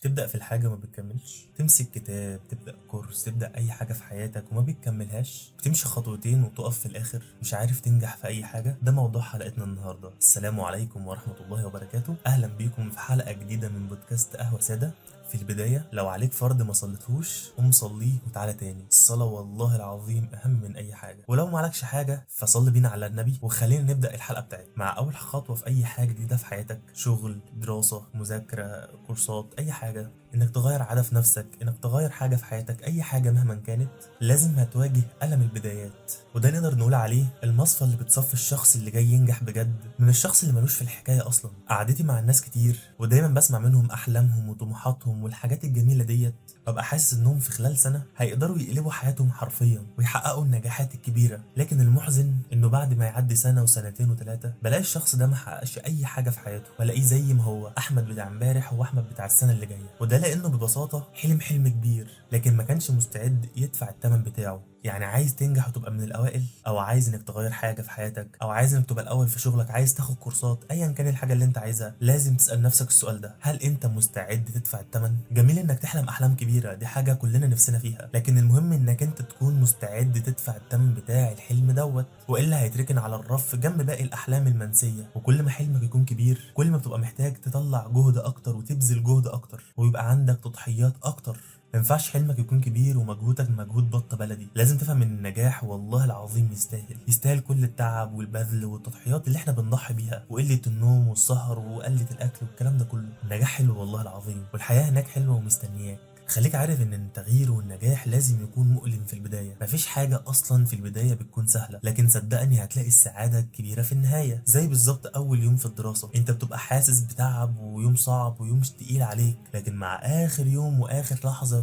تبدأ في الحاجة وما بتكملش، تمسك كتاب، تبدأ كورس، تبدأ أي حاجة في حياتك وما بتكملهاش، بتمشي خطوتين وتقف في الآخر مش عارف تنجح في أي حاجة. ده موضوع حلقتنا النهاردة. السلام عليكم ورحمة الله وبركاته، أهلا بيكم في حلقة جديدة من بودكاست قهوة سادة. في البداية لو عليك فرض ما صليتهوش قوم صليه وتعالى تاني، الصلاة والله العظيم أهم من أي حاجة. ولو ما عليكش حاجة فصلي بينا على النبي وخلينا نبدأ الحلقة بتاعتنا مع أول خطوة في أي حاجة جديدة في حياتك، شغل، دراسة، مذاكرة، كورسات، أي حاجة. إنك تغير عادة في نفسك، إنك تغير حاجة في حياتك، أي حاجة مهما كانت، لازم هتواجه ألم البدايات. وده نقدر نقول عليه المصفى اللي بتصفي الشخص اللي جاي ينجح بجد من الشخص اللي ملوش في الحكاية أصلا. قعدتي مع الناس كتير ودايما بسمع منهم أحلامهم وطموحاتهم والحاجات الجميلة ديت، ببقى حاسس انهم في خلال سنة هيقدروا يقلبوا حياتهم حرفيا ويحققوا النجاحات الكبيرة. لكن المحزن انه بعد ما يعدي سنة وسنتين وثلاثة بلاقي الشخص ده ما حققش اي حاجة في حياته، بلاقيه زي ما هو احمد بتاع امبارح واحمد بتاع السنة اللي جاية. وده لانه ببساطة حلم كبير لكن ما كانش مستعد يدفع الثمن بتاعه. يعني عايز تنجح وتبقى من الاوائل، او عايز انك تغير حاجه في حياتك، او عايز انك تبقى الاول في شغلك، عايز تاخد كورسات، ايا كان الحاجه اللي انت عايزها، لازم تسال نفسك السؤال ده: هل انت مستعد تدفع الثمن؟ جميل انك تحلم احلام كبيره، دي حاجه كلنا نفسنا فيها، لكن المهم انك انت تكون مستعد تدفع الثمن بتاع الحلم دوت، والا هيتركن على الرف جنب باقي الاحلام المنسيه. وكل ما حلمك يكون كبير كل ما بتبقى محتاج تطلع جهد اكتر وتبذل جهد اكتر ويبقى عندك تضحيات اكتر. ما ينفعش حلمك يكون كبير ومجهودك مجهود بط بلدي. لازم تفهم ان النجاح والله العظيم يستاهل كل التعب والبذل والتضحيات اللي احنا بنضحي بيها، وقله النوم والسهر وقله الاكل والكلام ده كله. النجاح حلو والله العظيم، والحياه هناك حلوه ومستنياك. خليك عارف ان التغيير والنجاح لازم يكون مؤلم في البدايه. مفيش حاجه اصلا في البدايه بتكون سهله، لكن صدقني هتلاقي السعاده الكبيره في النهايه. زي بالظبط اول يوم في الدراسه، انت بتبقى حاسس بتعب ويوم صعب ويوم تقيل عليك، لكن مع اخر يوم واخر لحظه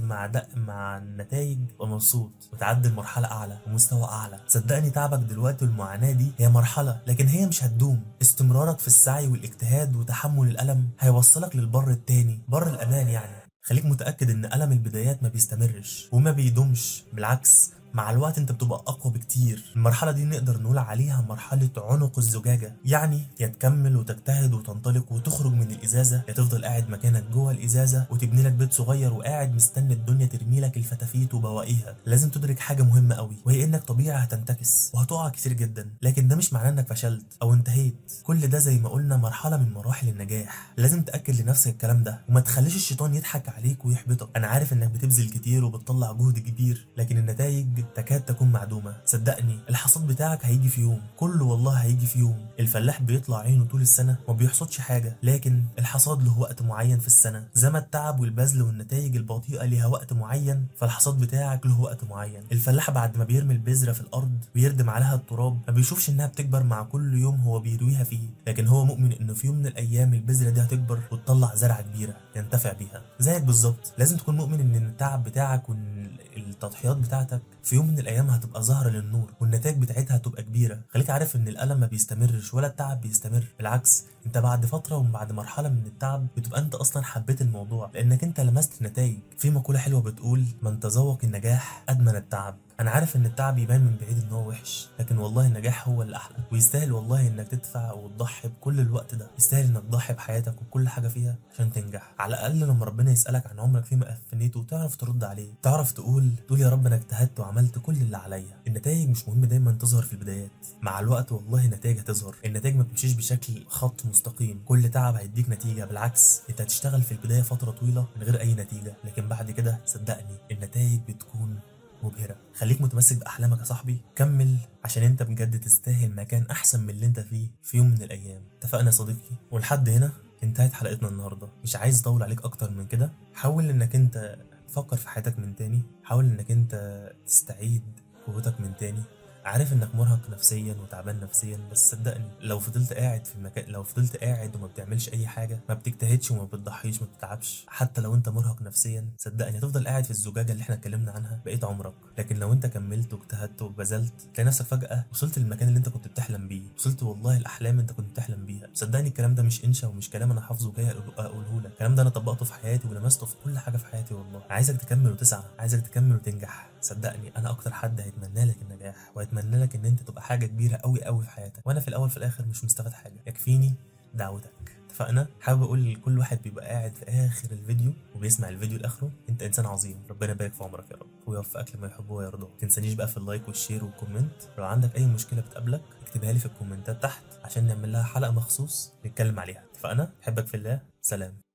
مع النتائج تبقى مبسوط وتعدي المرحله اعلى ومستوى اعلى. صدقني تعبك دلوقتي والمعاناه دي هي مرحله، لكن هي مش هتدوم. استمرارك في السعي والاجتهاد وتحمل الالم هيوصلك للبر التاني، بر الامان يعني. خليك متأكد ان ألم البدايات ما بيستمرش وما بيدومش، بالعكس مع الوقت انت بتبقى اقوى بكتير. المرحله دي نقدر نقول عليها مرحله عنق الزجاجه، يعني يا تكمل وتجتهد وتنطلق وتخرج من الازازه، يا تفضل قاعد مكانك جوه الازازه وتبني لك بيت صغير وقاعد مستني الدنيا ترمي لك الفتافيت وبواقيها. لازم تدرك حاجه مهمه قوي، وهي انك طبيعي هتنتكس وهتقع كتير جدا، لكن ده مش معناه انك فشلت او انتهيت. كل ده زي ما قلنا مرحله من مراحل النجاح. لازم تاكد لنفسك الكلام ده وما تخليش الشيطان يضحك عليك ويحبطك. انا عارف انك بتبذل كتير وبتطلع جهد كبير، لكن النتائج تكاد تكون معدومة. صدقني الحصاد بتاعك هيجي في يوم، كله والله هيجي في يوم. الفلاح بيطلع عينه طول السنة وما بيحصدش حاجة، لكن الحصاد له وقت معين في السنة. زي ما التعب والبذل والنتائج البطيئة ليها وقت معين، فالحصاد بتاعك له وقت معين. الفلاح بعد ما بيرمي البذرة في الأرض ويردم عليها التراب ما بيشوفش إنها بتكبر مع كل يوم هو بيرويها فيه، لكن هو مؤمن إنه في يوم من الأيام البذرة دي هتكبر وتطلع زرعة كبيرة ينتفع بيها. زيك بالظبط لازم تكون مؤمن إن التعب بتاعك وإن التضحيات بتاعتك في يوم من الايام هتبقى ظاهره للنور والنتائج بتاعتها هتبقى كبيره. خليك عارف ان الالم ما بيستمرش ولا التعب بيستمر، بالعكس انت بعد فتره وبعد مرحله من التعب بتبقى انت اصلا حبيت الموضوع لانك انت لمست نتائج. في مقوله حلوه بتقول: من تذوق النجاح ادمن التعب. انا عارف ان التعب يبان من بعيد ان هو وحش، لكن والله النجاح هو اللي احلى، ويستاهل والله انك تدفع وتضحي بكل الوقت ده. يستاهل انك تضحي بحياتك وكل حاجه فيها عشان تنجح. على الاقل لما ربنا يسالك عن عمرك فيما افنيته تعرف ترد عليه، تعرف تقول يا رب انا اجتهدت وعملت كل اللي عليا. النتائج مش مهم دايما تظهر في البدايات، مع الوقت والله النتائج هتظهر. النتائج ما بتمشيش بشكل خط مستقيم، كل تعب هيديك نتيجه. بالعكس انت هتشتغل في البدايه فتره طويله من غير اي نتيجه، لكن بعد كده صدقني النتائج بتكون مبهرة. خليك متمسك بأحلامك يا صاحبي، كمل عشان انت بجد تستاهل مكان أحسن من اللي انت فيه في يوم من الأيام. اتفقنا يا صديقي؟ ولحد هنا انتهت حلقتنا النهاردة. مش عايز أطول عليك أكتر من كده. حاول انك انت تفكر في حياتك من تاني، حاول انك انت تستعيد قوتك من تاني. عارف انك مرهق نفسيا وتعبان نفسيا، بس صدقني لو فضلت قاعد في المكان، لو فضلت قاعد وما بتعملش اي حاجه، ما بتجتهدش وما بتضحيش، ما بتتعبش، حتى لو انت مرهق نفسيا، صدقني هتفضل قاعد في الزجاجه اللي احنا اتكلمنا عنها بقيت عمرك. لكن لو انت كملت واجتهدت وبذلت تلاقي نفسك فجاه وصلت للمكان اللي انت كنت بتحلم بيه، وصلت والله الاحلام انت كنت بتحلم بيها. صدقني الكلام ده مش انشا ومش كلام انا حافظه جاي اقوله لك، الكلام ده انا طبقته في حياتي ولمسته في كل حاجه في حياتي. والله عايزك تكمل وتسعى، عايزك تكمل وتنجح. صدقني انا اكتر حد هيتمنى لك النجاح وهيتمنى لك ان انت تبقى حاجه كبيره قوي قوي في حياتك، وانا في الاول في الاخر مش مستفاد حاجه. يكفيني دعوتك. اتفقنا؟ حابب اقول لكل واحد بيبقى قاعد في اخر الفيديو وبيسمع الفيديو لاخره، انت انسان عظيم، ربنا يبارك في عمرك يا رب ويوفقك لما يحبه ويرضاه. ما تنسانيش بقى في اللايك والشير والكومنت. لو عندك اي مشكله بتقابلك اكتبها لي في الكومنتات تحت عشان نعمل لها حلقه مخصوص نتكلم عليها. اتفقنا؟ احبك في الله، سلام.